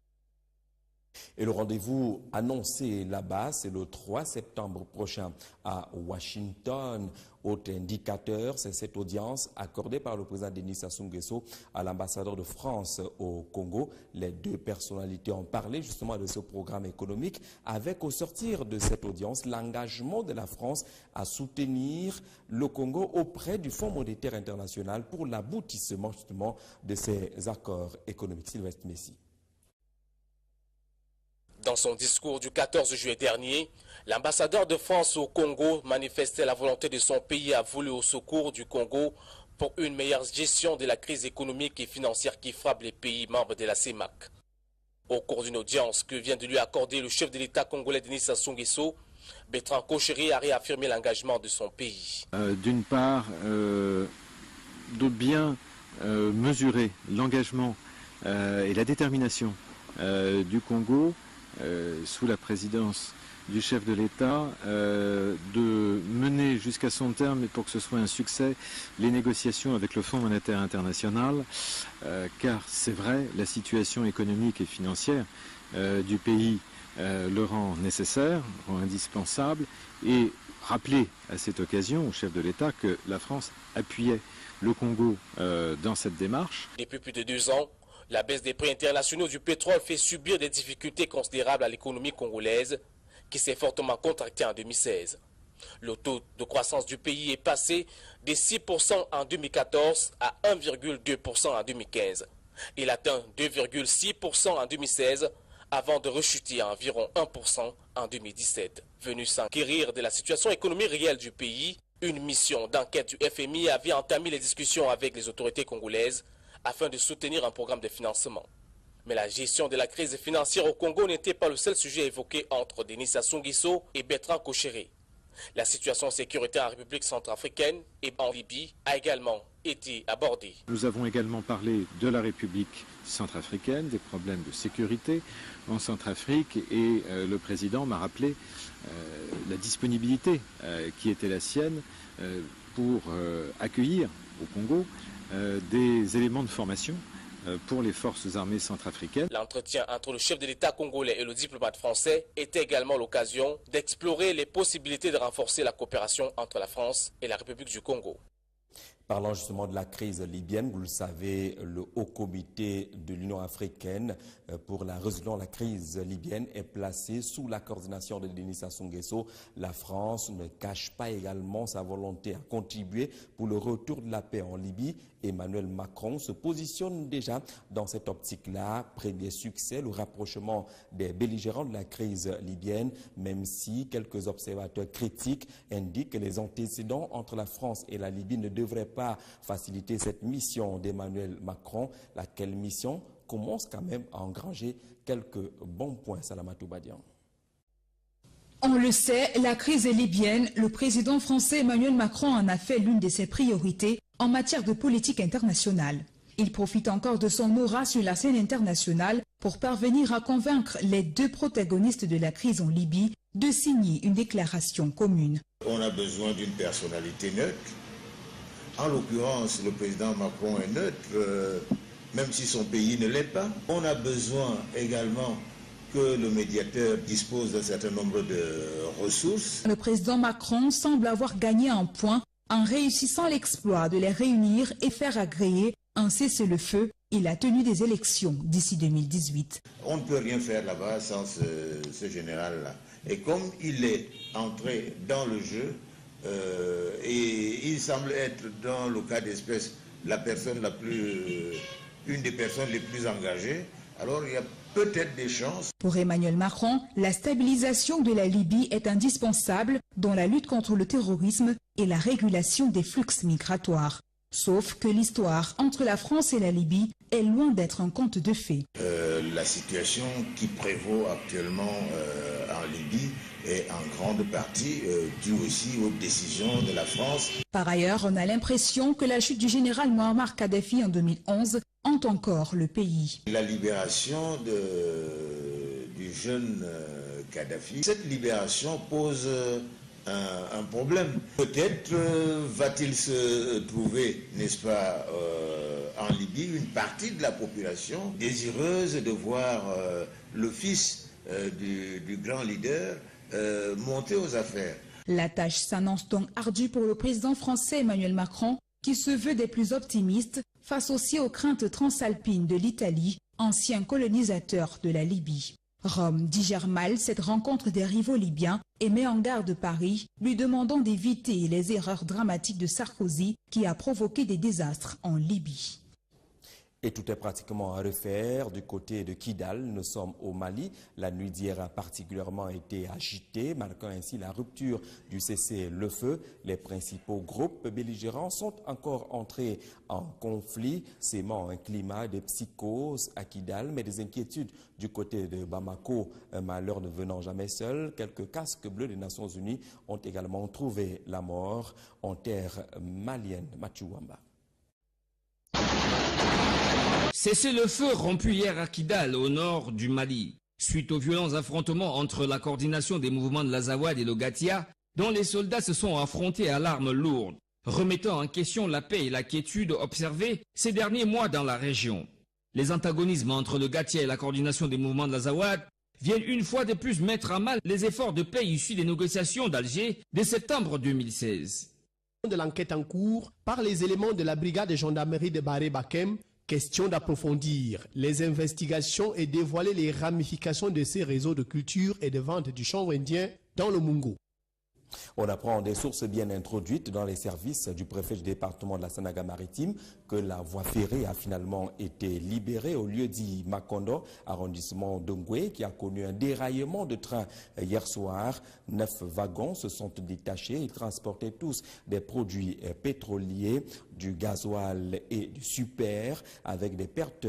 Et le rendez-vous annoncé là-bas, c'est le 3 septembre prochain à Washington. Autre indicateur, c'est cette audience accordée par le président Denis Sassou Nguesso à l'ambassadeur de France au Congo. Les deux personnalités ont parlé justement de ce programme économique avec, au sortir de cette audience, l'engagement de la France à soutenir le Congo auprès du Fonds monétaire international pour l'aboutissement justement de ces accords économiques. Sylvestre Messi. Dans son discours du 14 juillet dernier, l'ambassadeur de France au Congo manifestait la volonté de son pays à voler au secours du Congo pour une meilleure gestion de la crise économique et financière qui frappe les pays membres de la CEMAC. Au cours d'une audience que vient de lui accorder le chef de l'État congolais Denis Sassou Nguesso, Bertrand Kocheri a réaffirmé l'engagement de son pays. D'une part, de bien mesurer l'engagement et la détermination du Congo sous la présidence du chef de l'État, de mener jusqu'à son terme, et pour que ce soit un succès, les négociations avec le Fonds monétaire international, car c'est vrai, la situation économique et financière du pays le rend nécessaire, rend indispensable, et rappeler à cette occasion au chef de l'État que la France appuyait le Congo dans cette démarche. Depuis plus de 2 ans, la baisse des prix internationaux du pétrole fait subir des difficultés considérables à l'économie congolaise, qui s'est fortement contractée en 2016. Le taux de croissance du pays est passé de 6% en 2014 à 1,2% en 2015. Il atteint 2,6% en 2016 avant de rechuter à environ 1% en 2017. Venu s'enquérir de la situation économique réelle du pays, une mission d'enquête du FMI avait entamé les discussions avec les autorités congolaises afin de soutenir un programme de financement. Mais la gestion de la crise financière au Congo n'était pas le seul sujet évoqué entre Denis Sassou Nguesso et Bertrand Kocheri. La situation sécuritaire en République centrafricaine et en Libye a également été abordée. Nous avons également parlé de la République centrafricaine, des problèmes de sécurité en Centrafrique, et le président m'a rappelé la disponibilité qui était la sienne pour accueillir au Congo des éléments de formation pour les forces armées centrafricaines. L'entretien entre le chef de l'État congolais et le diplomate français était également l'occasion d'explorer les possibilités de renforcer la coopération entre la France et la République du Congo. Parlant justement de la crise libyenne, vous le savez, le Haut Comité de l'Union africaine pour la résolution de la crise libyenne est placé sous la coordination de Denis Sassou Nguesso. La France ne cache pas également sa volonté à contribuer pour le retour de la paix en Libye. Emmanuel Macron se positionne déjà dans cette optique-là. Premier succès, le rapprochement des belligérants de la crise libyenne, même si quelques observateurs critiques indiquent que les antécédents entre la France et la Libye ne devraient pas faciliter cette mission d'Emmanuel Macron. Laquelle mission commence quand même à engranger quelques bons points. Salamatou Badian. On le sait, la crise libyenne, le président français Emmanuel Macron en a fait l'une de ses priorités en matière de politique internationale. Il profite encore de son aura sur la scène internationale pour parvenir à convaincre les deux protagonistes de la crise en Libye de signer une déclaration commune. On a besoin d'une personnalité neutre. En l'occurrence, le président Macron est neutre, même si son pays ne l'est pas. On a besoin également que le médiateur dispose d'un certain nombre de ressources. Le président Macron semble avoir gagné un point en réussissant l'exploit de les réunir et faire agréer un cessez-le-feu et la tenue des élections d'ici 2018. On ne peut rien faire là-bas sans ce général-là. Et comme il est entré dans le jeu, et il semble être dans le cas d'espèce la personne la plus, une des personnes les plus engagées, alors il y a peut-être des chances. Pour Emmanuel Macron, la stabilisation de la Libye est indispensable dans la lutte contre le terrorisme et la régulation des flux migratoires. Sauf que l'histoire entre la France et la Libye est loin d'être un conte de fées. La situation qui prévaut actuellement en Libye est en grande partie due aussi aux décisions de la France. Par ailleurs, on a l'impression que la chute du général Muammar Kadhafi en 2011 hante encore le pays. La libération du jeune Kadhafi. Cette libération pose un problème. Peut-être va-t-il se trouver, n'est-ce pas, en Libye, une partie de la population désireuse de voir le fils du grand leader monter aux affaires. La tâche s'annonce donc ardue pour le président français Emmanuel Macron, qui se veut des plus optimistes face aussi aux craintes transalpines de l'Italie, ancien colonisateur de la Libye. Rome digère mal cette rencontre des rivaux libyens et met en garde Paris, lui demandant d'éviter les erreurs dramatiques de Sarkozy qui a provoqué des désastres en Libye. Et tout est pratiquement à refaire du côté de Kidal. Nous sommes au Mali. La nuit d'hier a particulièrement été agitée, marquant ainsi la rupture du cessez-le-feu. Les principaux groupes belligérants sont encore entrés en conflit, sémant un climat de psychose à Kidal, mais des inquiétudes du côté de Bamako. Un malheur ne venant jamais seul, quelques casques bleus des Nations Unies ont également trouvé la mort en terre malienne. Machuamba. Cessez-le-feu rompu hier à Kidal, au nord du Mali, suite aux violents affrontements entre la coordination des mouvements de l'Azawad et le Gatia, dont les soldats se sont affrontés à l'arme lourde, remettant en question la paix et la quiétude observées ces derniers mois dans la région. Les antagonismes entre le Gatia et la coordination des mouvements de l'Azawad viennent une fois de plus mettre à mal les efforts de paix issus des négociations d'Alger de septembre 2016. De l'enquête en cours par les éléments de la brigade de gendarmerie de Baré-Bakem, question d'approfondir les investigations et dévoiler les ramifications de ces réseaux de culture et de vente du chanvre indien dans le Mungo. On apprend des sources bien introduites dans les services du préfet du département de la Sanaga-Maritime que la voie ferrée a finalement été libérée au lieu dit Makondo, arrondissement d'Ongwe, qui a connu un déraillement de train hier soir. 9 wagons se sont détachés. Ils transportaient tous des produits pétroliers, du gasoil et du super, avec des pertes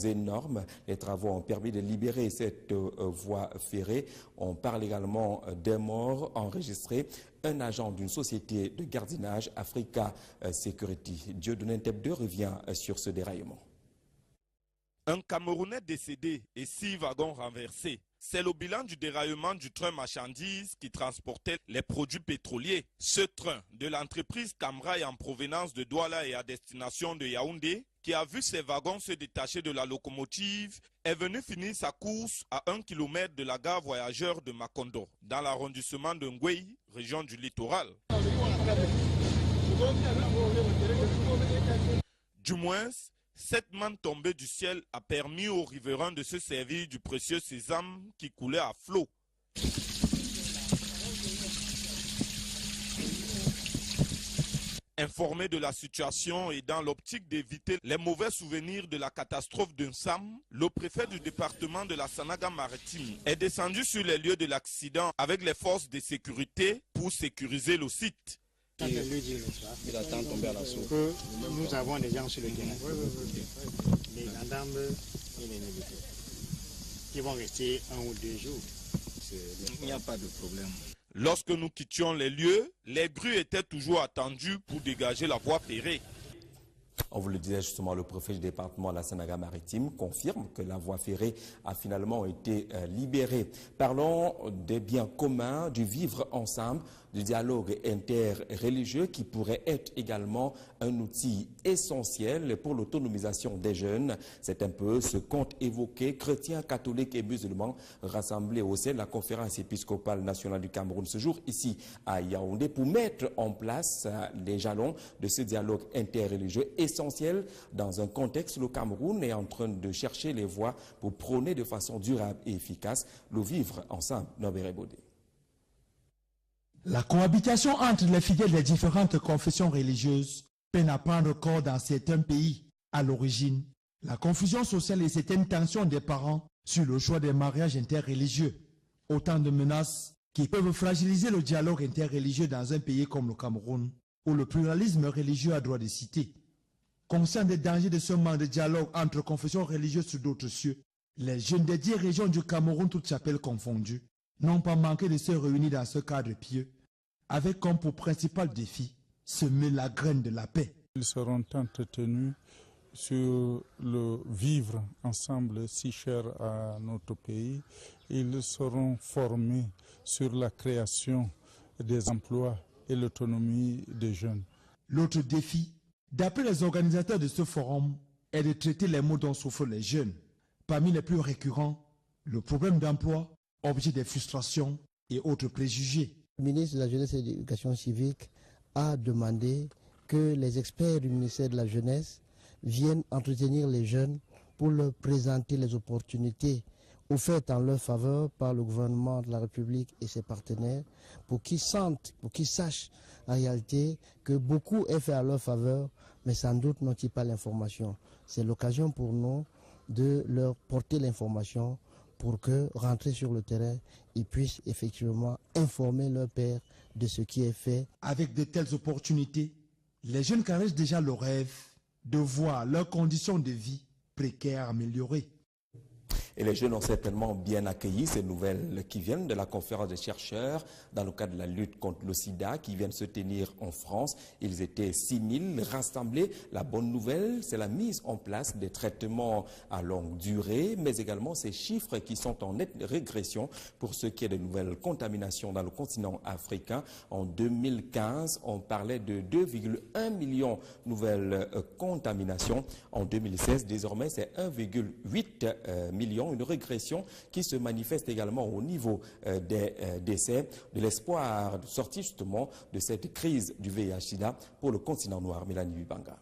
énormes. Les travaux ont permis de libérer cette voie ferrée. On parle également d'un mort enregistré. Un agent d'une société de gardiennage, Africa Security. Dieudonné Tebde revient sur ce déraillement. Un Camerounais décédé et 6 wagons renversés. C'est le bilan du déraillement du train marchandises qui transportait les produits pétroliers. Ce train de l'entreprise Camrail en provenance de Douala et à destination de Yaoundé, qui a vu ses wagons se détacher de la locomotive, est venu finir sa course à 1 km de la gare voyageur de Makondo, dans l'arrondissement de Ngwei, région du littoral. Du moins, cette manne tombée du ciel a permis aux riverains de se servir du précieux sésame qui coulait à flot. Informé de la situation et dans l'optique d'éviter les mauvais souvenirs de la catastrophe de Nsam, le préfet du département de la Sanaga-Maritime est descendu sur les lieux de l'accident avec les forces de sécurité pour sécuriser le site. Il attend tomber à la source. Nous avons des gens sur le terrain, les gendarmes et les militaires, qui vont rester 1 ou 2 jours. Il n'y a pas de problème. Lorsque nous quittions les lieux, les grues étaient toujours attendues pour dégager la voie ferrée. On vous le disait justement, le préfet du département de la Sanaga-Maritime confirme que la voie ferrée a finalement été libérée. Parlons des biens communs, du vivre ensemble, du dialogue interreligieux qui pourrait être également un outil essentiel pour l'autonomisation des jeunes. C'est un peu ce qu'ont évoqué chrétiens, catholiques et musulmans rassemblés au sein de la conférence épiscopale nationale du Cameroun ce jour ici à Yaoundé pour mettre en place les jalons de ce dialogue interreligieux essentiel dans un contexte où le Cameroun est en train de chercher les voies pour prôner de façon durable et efficace le vivre ensemble. Nobéré Bodé. La cohabitation entre les fidèles des différentes confessions religieuses peine à prendre corps dans certains pays. À l'origine, la confusion sociale et certaines tensions des parents sur le choix des mariages interreligieux. Autant de menaces qui peuvent fragiliser le dialogue interreligieux dans un pays comme le Cameroun, où le pluralisme religieux a droit de citer. Conscients des dangers de ce manque de dialogue entre confessions religieuses sur d'autres cieux, les jeunes des 10 régions du Cameroun, toutes chapelles confondues, n'ont pas manqué de se réunir dans ce cadre pieux, avec comme pour principal défi semer la graine de la paix. Ils seront entretenus sur le vivre ensemble si cher à notre pays. Ils seront formés sur la création des emplois et l'autonomie des jeunes. L'autre défi, d'après les organisateurs de ce forum, est de traiter les maux dont souffrent les jeunes. Parmi les plus récurrents, le problème d'emploi, objet des frustrations et autres préjugés. Le ministre de la Jeunesse et de l'Éducation civique a demandé que les experts du ministère de la Jeunesse viennent entretenir les jeunes pour leur présenter les opportunités offertes en leur faveur par le gouvernement de la République et ses partenaires, pour qu'ils sentent, pour qu'ils sachent en réalité que beaucoup est fait à leur faveur, mais sans doute n'ont-ils pas l'information. C'est l'occasion pour nous de leur porter l'information pour que, rentrés sur le terrain, ils puissent effectivement informer leur père de ce qui est fait. Avec de telles opportunités, les jeunes caressent déjà le rêve de voir leurs conditions de vie précaires améliorées. Et les jeunes ont certainement bien accueilli ces nouvelles qui viennent de la conférence des chercheurs dans le cadre de la lutte contre le sida qui vient de se tenir en France. Ils étaient 6000 rassemblés. La bonne nouvelle, c'est la mise en place des traitements à longue durée, mais également ces chiffres qui sont en nette régression pour ce qui est de nouvelles contaminations dans le continent africain. En 2015, on parlait de 2,1 millions de nouvelles contaminations. En 2016, désormais, c'est 1,8 million. Une régression qui se manifeste également au niveau des décès, de l'espoir de sortir justement de cette crise du VIH-Sida pour le continent noir. Mélanie Bibanga.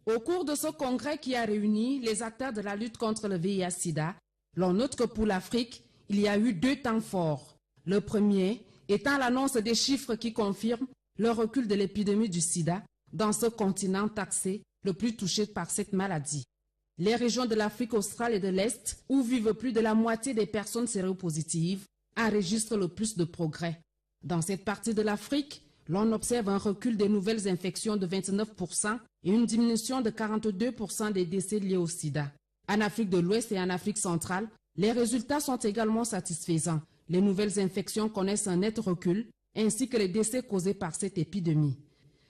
Au cours de ce congrès qui a réuni les acteurs de la lutte contre le VIH-Sida, l'on note que pour l'Afrique, il y a eu 2 temps forts. Le premier étant l'annonce des chiffres qui confirment le recul de l'épidémie du sida dans ce continent taxé le plus touché par cette maladie. Les régions de l'Afrique australe et de l'Est, où vivent plus de la moitié des personnes séropositives, enregistrent le plus de progrès. Dans cette partie de l'Afrique, l'on observe un recul des nouvelles infections de 29% et une diminution de 42% des décès liés au sida. En Afrique de l'Ouest et en Afrique centrale, les résultats sont également satisfaisants. Les nouvelles infections connaissent un net recul, ainsi que les décès causés par cette épidémie.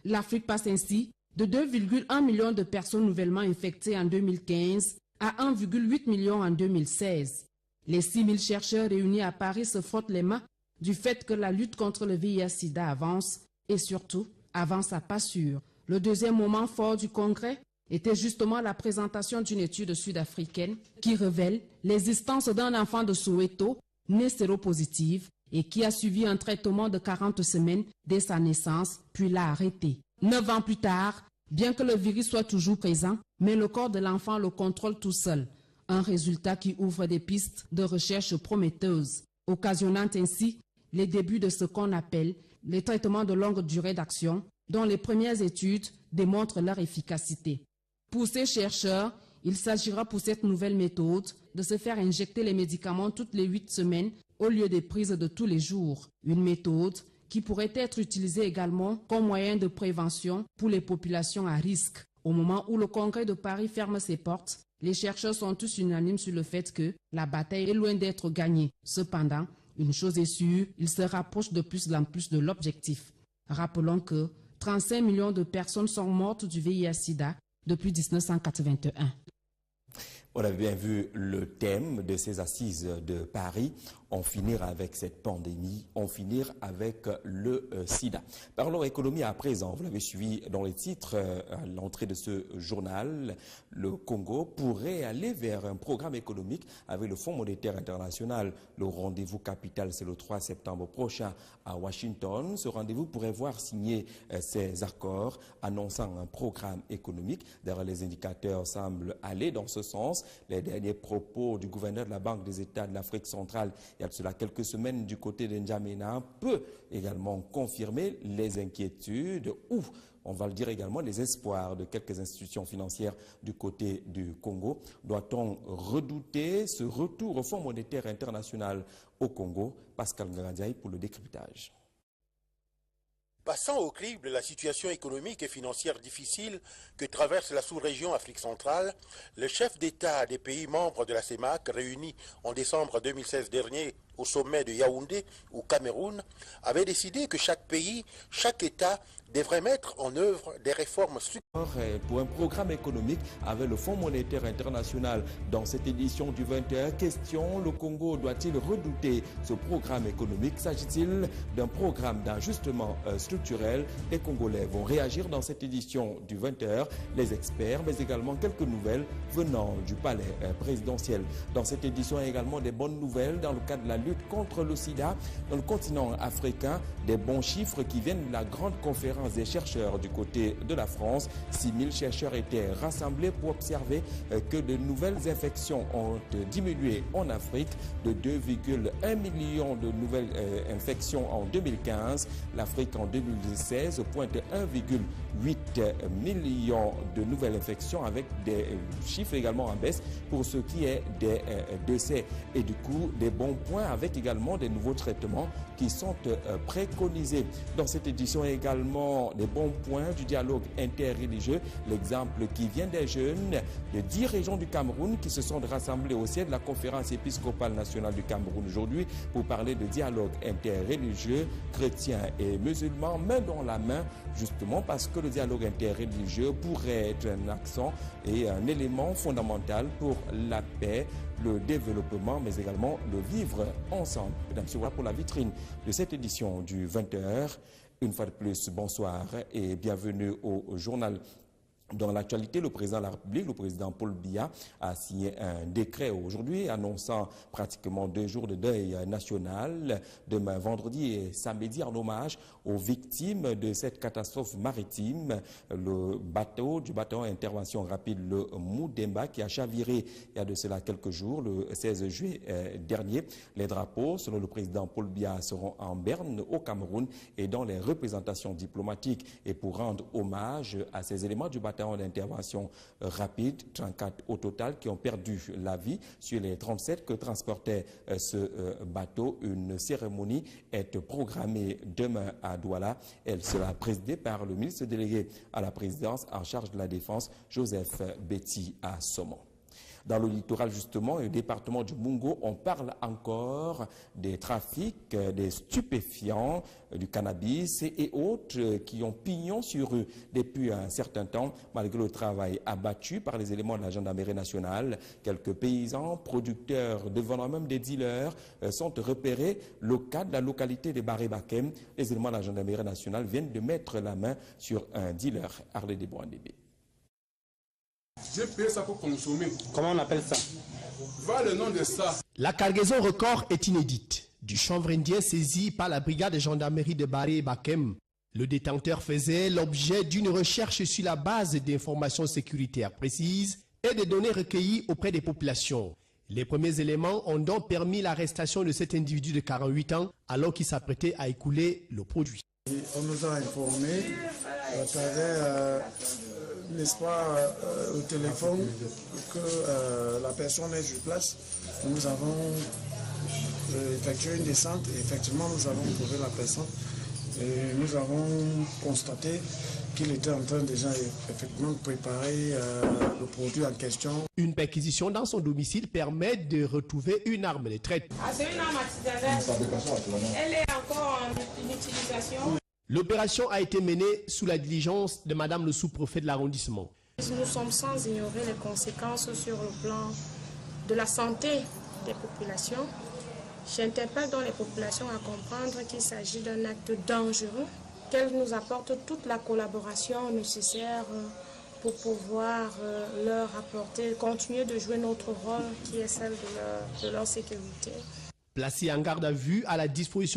L'Afrique passe ainsi de 2,1 millions de personnes nouvellement infectées en 2015 à 1,8 million en 2016. Les 6000 chercheurs réunis à Paris se frottent les mains du fait que la lutte contre le VIH-Sida avance et surtout avance à pas sûr. Le deuxième moment fort du congrès était justement la présentation d'une étude sud-africaine qui révèle l'existence d'un enfant de Soweto né séropositif et qui a suivi un traitement de 40 semaines dès sa naissance puis l'a arrêté. 9 ans plus tard, bien que le virus soit toujours présent, mais le corps de l'enfant le contrôle tout seul. Un résultat qui ouvre des pistes de recherche prometteuses, occasionnant ainsi les débuts de ce qu'on appelle les traitements de longue durée d'action, dont les premières études démontrent leur efficacité. Pour ces chercheurs, il s'agira pour cette nouvelle méthode de se faire injecter les médicaments toutes les 8 semaines au lieu des prises de tous les jours. Une méthode qui pourrait être utilisé également comme moyen de prévention pour les populations à risque. Au moment où le Congrès de Paris ferme ses portes, les chercheurs sont tous unanimes sur le fait que la bataille est loin d'être gagnée. Cependant, une chose est sûre, ils se rapprochent de plus en plus de l'objectif. Rappelons que 35 millions de personnes sont mortes du VIH-Sida depuis 1981. On avait bien vu le thème de ces assises de Paris, en finir avec cette pandémie, en finir avec le sida. Parlons économie à présent. Vous l'avez suivi dans les titres à l'entrée de ce journal. Le Congo pourrait aller vers un programme économique avec le Fonds monétaire international. Le rendez-vous capital, c'est le 3 septembre prochain à Washington. Ce rendez-vous pourrait voir signer ces accords annonçant un programme économique. D'ailleurs, les indicateurs semblent aller dans ce sens. Les derniers propos du gouverneur de la Banque des États de l'Afrique centrale, il y a de cela quelques semaines du côté de N'Djamena, peut également confirmer les inquiétudes ou, on va le dire également, les espoirs de quelques institutions financières du côté du Congo. Doit-on redouter ce retour au Fonds monétaire international au Congo? Pascal Ngarandiaï pour le décryptage. Passant au crible la situation économique et financière difficile que traverse la sous-région Afrique centrale, le chef d'État des pays membres de la CEMAC, réunis en décembre 2016 dernier au sommet de Yaoundé au Cameroun, avait décidé que chaque pays, chaque État devrait mettre en œuvre des réformes structurelles. Pour un programme économique avec le Fonds monétaire international. Dans cette édition du 20h, question, le Congo doit-il redouter ce programme économique? S'agit-il d'un programme d'ajustement structurel? Les Congolais vont réagir dans cette édition du 20h. Les experts, mais également quelques nouvelles venant du palais présidentiel. Dans cette édition, également des bonnes nouvelles dans le cadre de la lutte contre le sida. Dans le continent africain, des bons chiffres qui viennent de la grande conférence des chercheurs du côté de la France. 6000 chercheurs étaient rassemblés pour observer que de nouvelles infections ont diminué en Afrique de 2,1 millions de nouvelles infections en 2015. L'Afrique en 2016 pointe 1,8 millions de nouvelles infections avec des chiffres également en baisse pour ce qui est des décès. Et du coup, des bons points avec également des nouveaux traitements qui sont préconisés. Dans cette édition également, des bons points du dialogue interreligieux. L'exemple qui vient des jeunes de 10 régions du Cameroun qui se sont rassemblés au siège de la conférence épiscopale nationale du Cameroun aujourd'hui pour parler de dialogue interreligieux, chrétiens et musulmans, main dans la main, justement parce que le dialogue interreligieux pourrait être un accent et un élément fondamental pour la paix, le développement, mais également le vivre ensemble. Mesdames et messieurs, pour la vitrine de cette édition du 20h. Une fois de plus, bonsoir et bienvenue au journal. Dans l'actualité, le président de la République, le président Paul Biya, a signé un décret aujourd'hui annonçant pratiquement 2 jours de deuil national, demain vendredi et samedi, en hommage aux victimes de cette catastrophe maritime, le bateau du bataillon intervention rapide, le Moudemba, qui a chaviré il y a de cela quelques jours, le 16 juillet dernier. Les drapeaux, selon le président Paul Biya, seront en Berne, au Cameroun, et dans les représentations diplomatiques. Et pour rendre hommage à ces éléments du bataillon d'intervention rapide, 34 au total qui ont perdu la vie sur les 37 que transportait ce bateau. Une cérémonie est programmée demain à Douala. Elle sera présidée par le ministre délégué à la présidence en charge de la défense, Joseph Betty Assomo. Dans le littoral, justement, et le département du Mungo, on parle encore des trafics, des stupéfiants, du cannabis et autres qui ont pignon sur eux depuis un certain temps, malgré le travail abattu par les éléments de la gendarmerie nationale. Quelques paysans, producteurs, devenant même des dealers, sont repérés. Le cas de la localité de Baré-Bakem, les éléments de la gendarmerie nationale viennent de mettre la main sur un dealer, Arlé Desbois-Ndébé. J'ai payé ça pour consommer. Comment on appelle ça? Va le nom de ça. La cargaison record est inédite. Du chanvre indien saisi par la brigade de gendarmerie de Baré-Bakem. Le détenteur faisait l'objet d'une recherche sur la base d'informations sécuritaires précises et de données recueillies auprès des populations. Les premiers éléments ont donc permis l'arrestation de cet individu de 48 ans alors qu'il s'apprêtait à écouler le produit. On nous a informé à travers n'est-ce pas, au téléphone que la personne est sur place. Nous avons effectué une descente et effectivement nous avons trouvé la personne et nous avons constaté qu'il était en train déjà effectivement de préparer le produit en question. Une perquisition dans son domicile permet de retrouver une arme de traite. C'est une arme artisanale. Elle est encore en utilisation. L'opération a été menée sous la diligence de Madame le sous-préfet de l'arrondissement. Nous sommes sans ignorer les conséquences sur le plan de la santé des populations. J'interpelle donc les populations à comprendre qu'il s'agit d'un acte dangereux, qu'elles nous apportent toute la collaboration nécessaire pour pouvoir leur apporter, continuer de jouer notre rôle qui est celle de leur sécurité. Placé en garde à vue à la disposition